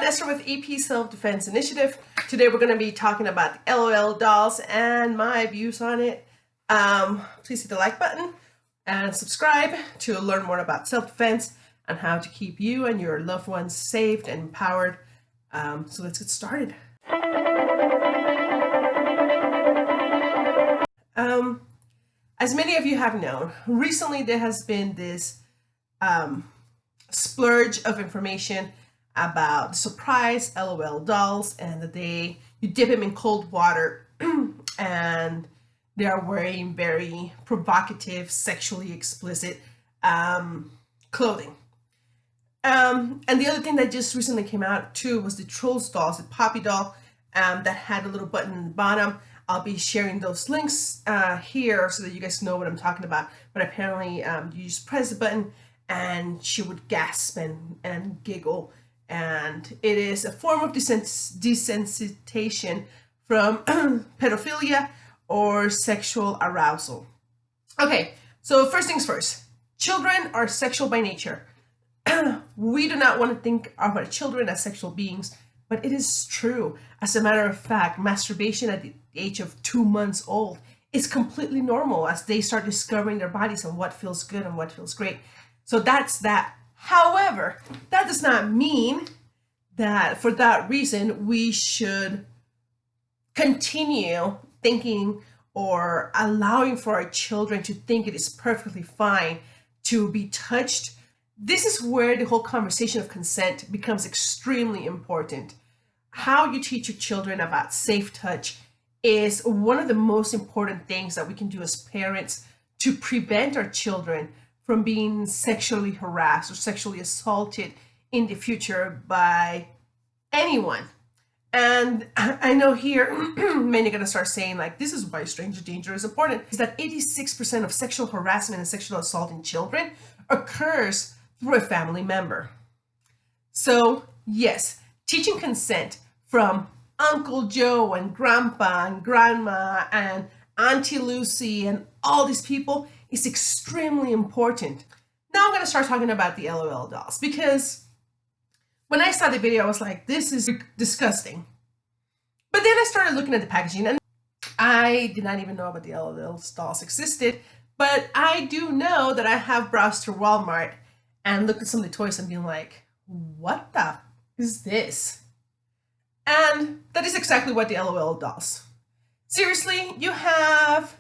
Esther with EP Self-Defense Initiative. Today we're going to be talking about the LOL dolls and my views on it. Please hit the like button and subscribe to learn more about self-defense and how to keep you and your loved ones safe and empowered. So let's get started. As many of you have known, recently there has been this splurge of information about the surprise LOL dolls, and that you dip them in cold water and they are wearing very provocative, sexually explicit clothing. And the other thing that just recently came out too was the Trolls dolls, the Poppy doll that had a little button in the bottom. I'll be sharing those links here so that you guys know what I'm talking about. But apparently you just press the button and she would gasp and giggle. And it is a form of desensitization from pedophilia or sexual arousal. Okay, so first things first. Children are sexual by nature. We do not want to think of our children as sexual beings, but it is true. As a matter of fact, masturbation at the age of 2 months old is completely normal as they start discovering their bodies and what feels good and what feels great. So that's that. However, that does not mean that for that reason we should continue thinking or allowing for our children to think it is perfectly fine to be touched. This is where the whole conversation of consent becomes extremely important. How you teach your children about safe touch is one of the most important things that we can do as parents to prevent our children from being sexually harassed or sexually assaulted in the future by anyone. And I know here many are going to start saying, like, this is why stranger danger is important, is that 86% of sexual harassment and sexual assault in children occurs through a family member. So yes, teaching consent from Uncle Joe and Grandpa and Grandma and Auntie Lucy and all these people is extremely important. Now I'm going to start talking about the LOL dolls, because when I saw the video I was like, this is disgusting. But then I started looking at the packaging, and I did not even know about the LOL dolls existed, but I do know that I have browsed through Walmart and looked at some of the toys and been like, what the is this? And that is exactly what the LOL dolls. Seriously, you have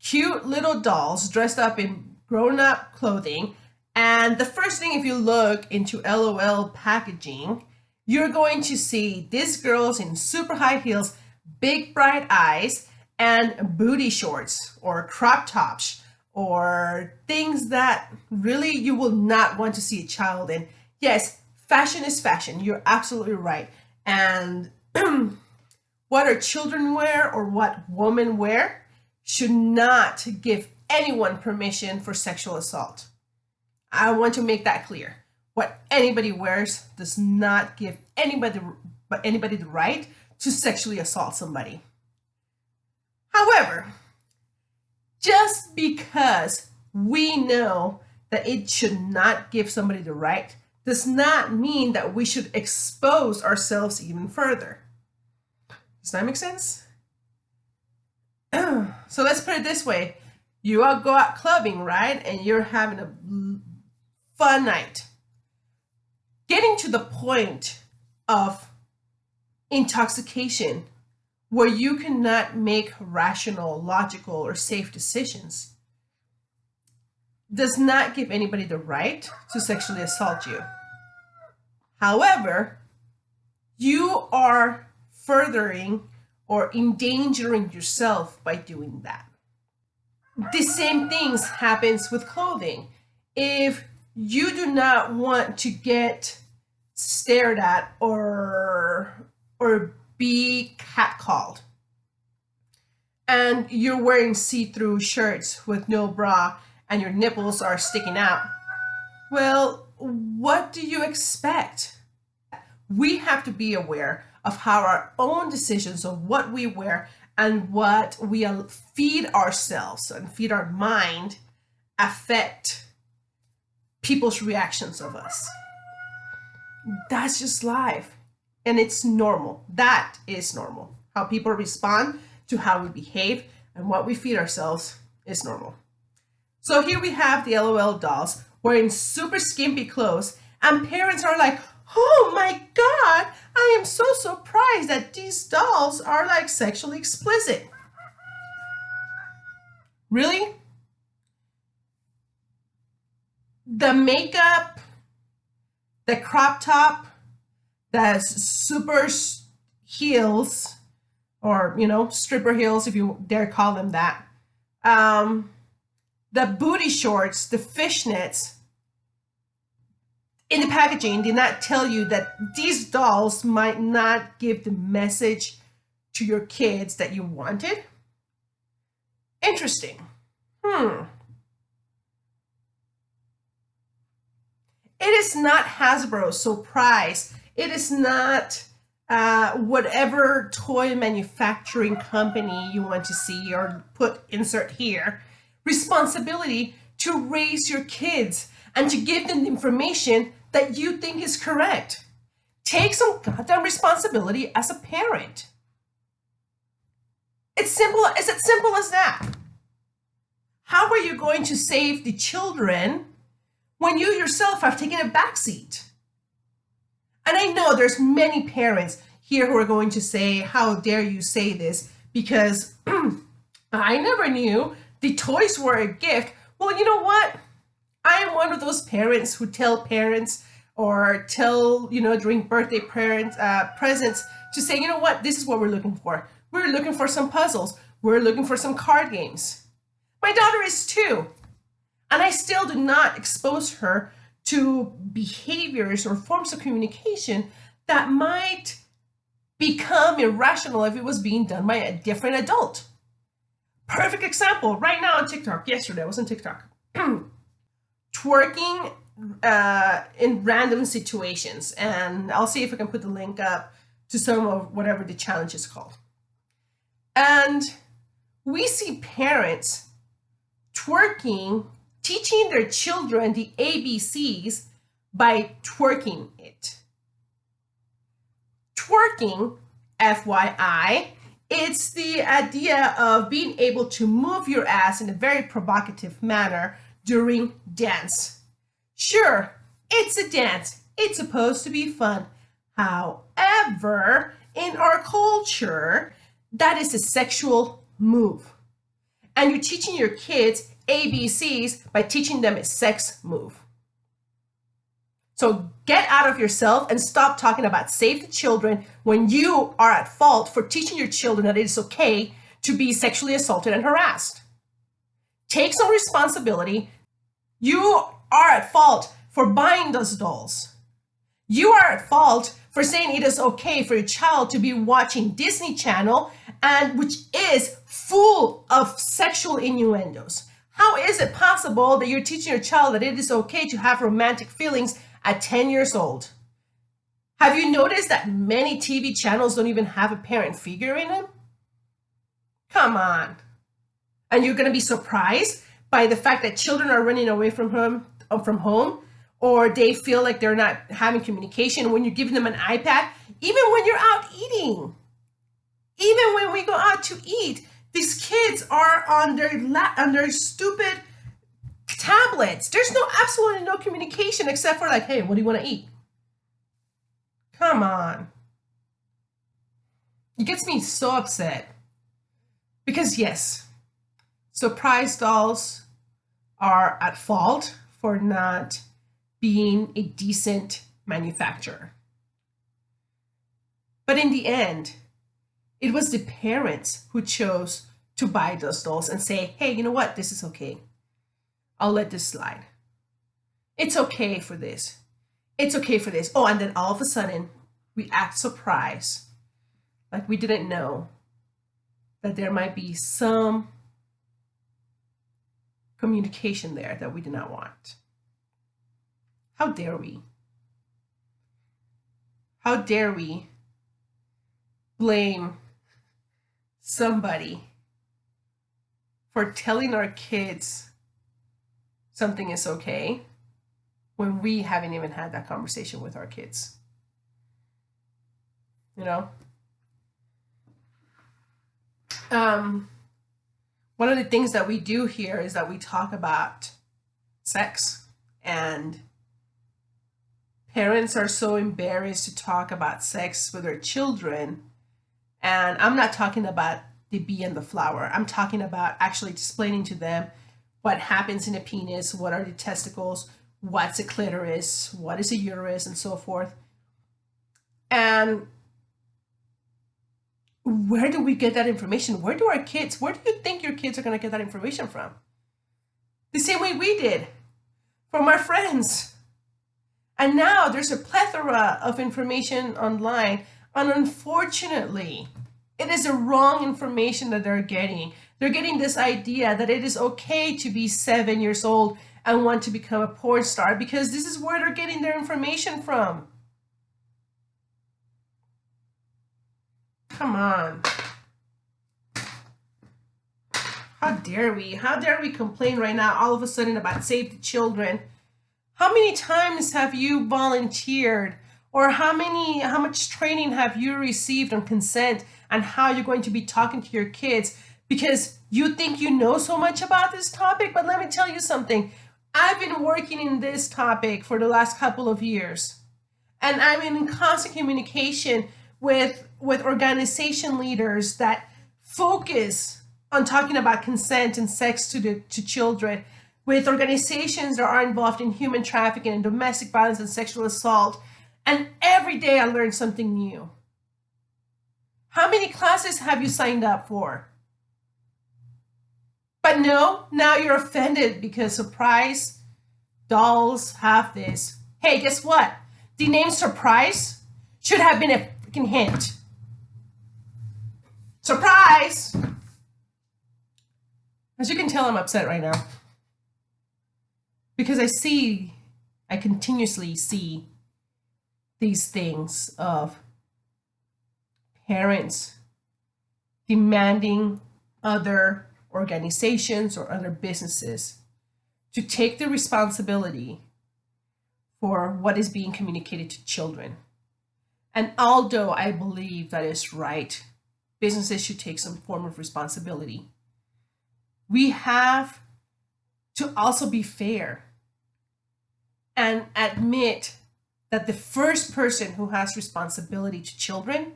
cute little dolls dressed up in grown-up clothing, and the first thing, if you look into LOL packaging, you're going to see these girls in super high heels, big bright eyes, and booty shorts or crop tops or things that really you will not want to see a child in. Yes, fashion is fashion. You're absolutely right. And what our children wear or what women wear should not give anyone permission for sexual assault. I want to make that clear. What anybody wears does not give anybody the right to sexually assault somebody. However, just because we know that it should not give somebody the right does not mean that we should expose ourselves even further. Does that make sense? So let's put it this way. You all go out clubbing, right? And you're having a fun night. Getting to the point of intoxication where you cannot make rational, logical, or safe decisions does not give anybody the right to sexually assault you. However, you are furthering or endangering yourself by doing that. The same things happens with clothing. If you do not want to get stared at or be catcalled, and you're wearing see-through shirts with no bra and your nipples are sticking out, well, what do you expect? We have to be aware of how our own decisions of what we wear and what we feed ourselves and feed our mind affect people's reactions of us. That's just life. And it's normal. That is normal. How people respond to how we behave and what we feed ourselves is normal. So here we have the LOL dolls wearing super skimpy clothes, and parents are like, oh my God, I am so surprised that these dolls are like sexually explicit. Really? The makeup, the crop top, the super heels, or, stripper heels, if you dare call them that. The booty shorts, the fishnets, in the packaging did not tell you that these dolls might not give the message to your kids that you wanted. Interesting. It is not Hasbro, Surprise. It is not whatever toy manufacturing company you want to see or insert here. Responsibility to raise your kids and to give them the information that you think is correct. Take some goddamn responsibility as a parent. It's as simple as that. How are you going to save the children when you yourself have taken a backseat? And I know there's many parents here who are going to say, how dare you say this? Because I never knew the toys were a gift. Well, you know what? I am one of those parents who tell parents or tell, during birthday presents to say, you know what? This is what we're looking for. We're looking for some puzzles. We're looking for some card games. My daughter is 2. And I still do not expose her to behaviors or forms of communication that might become irrational if it was being done by a different adult. Perfect example, right now on TikTok. Yesterday I was on TikTok. Twerking in random situations. And I'll see if I can put the link up to some of whatever the challenge is called. And we see parents twerking, teaching their children the ABCs by twerking it. Twerking, FYI, it's the idea of being able to move your ass in a very provocative manner during dance. Sure, it's a dance. It's supposed to be fun. However, in our culture, that is a sexual move. And you're teaching your kids ABCs by teaching them a sex move. So get out of yourself and stop talking about save the children when you are at fault for teaching your children that it is okay to be sexually assaulted and harassed. Take some responsibility. You are at fault for buying those dolls. You are at fault for saying it is okay for your child to be watching Disney Channel, and which is full of sexual innuendos. How is it possible that you're teaching your child that it is okay to have romantic feelings at 10 years old? Have you noticed that many TV channels don't even have a parent figure in them? Come on. And you're going to be surprised by the fact that children are running away from home, or they feel like they're not having communication when you're giving them an iPad, even when you're out eating. Even when we go out to eat, these kids are on their stupid tablets. There's absolutely no communication except for like, hey, what do you want to eat? Come on. It gets me so upset. Because yes, surprise dolls are at fault for not being a decent manufacturer. But in the end, it was the parents who chose to buy those dolls and say, hey, you know what? This is okay. I'll let this slide. It's okay for this. It's okay for this. Oh, and then all of a sudden, we act surprised. Like we didn't know that there might be some communication there that we did not want. How dare we? How dare we blame somebody for telling our kids something is okay when we haven't even had that conversation with our kids? you know. One of the things that we do here is that we talk about sex, and parents are so embarrassed to talk about sex with their children. And I'm not talking about the bee and the flower. I'm talking about actually explaining to them what happens in a penis, what are the testicles, what's a clitoris, what is a uterus, and so forth. And where do we get that information? Where do you think your kids are going to get that information from? The same way we did, from our friends. And now there's a plethora of information online. And unfortunately, it is the wrong information that they're getting. They're getting this idea that it is okay to be 7 years old and want to become a porn star because this is where they're getting their information from. Come on. How dare we? How dare we complain right now all of a sudden about Save the Children? How many times have you volunteered, or how much training have you received on consent and how you're going to be talking to your kids because you think you know so much about this topic? But let me tell you something. I've been working in this topic for the last couple of years, and I'm in constant communication with organization leaders that focus on talking about consent and sex to children, with organizations that are involved in human trafficking and domestic violence and sexual assault. And every day I learn something new. How many classes have you signed up for? But no, now you're offended because surprise, dolls have this. Hey, guess what? The name surprise should have been a freaking hint. Surprise! As you can tell, I'm upset right now. Because I continuously see these things of parents demanding other organizations or other businesses to take the responsibility for what is being communicated to children. And although I believe that is right, businesses should take some form of responsibility, we have to also be fair and admit that the first person who has responsibility to children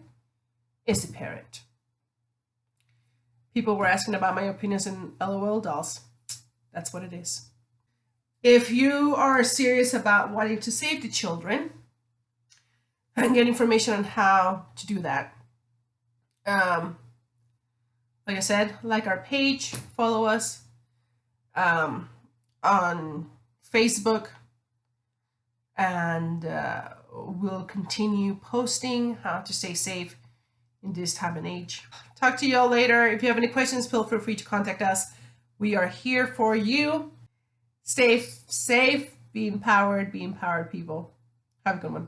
is the parent. People were asking about my opinions in LOL Dolls. That's what it is. If you are serious about wanting to save the children and get information on how to do that, like I said, like our page, follow us on Facebook, and we'll continue posting how to stay safe in this time and age. Talk to you all later. If you have any questions, feel free to contact us. We are here for you. Stay safe, be empowered, people. Have a good one.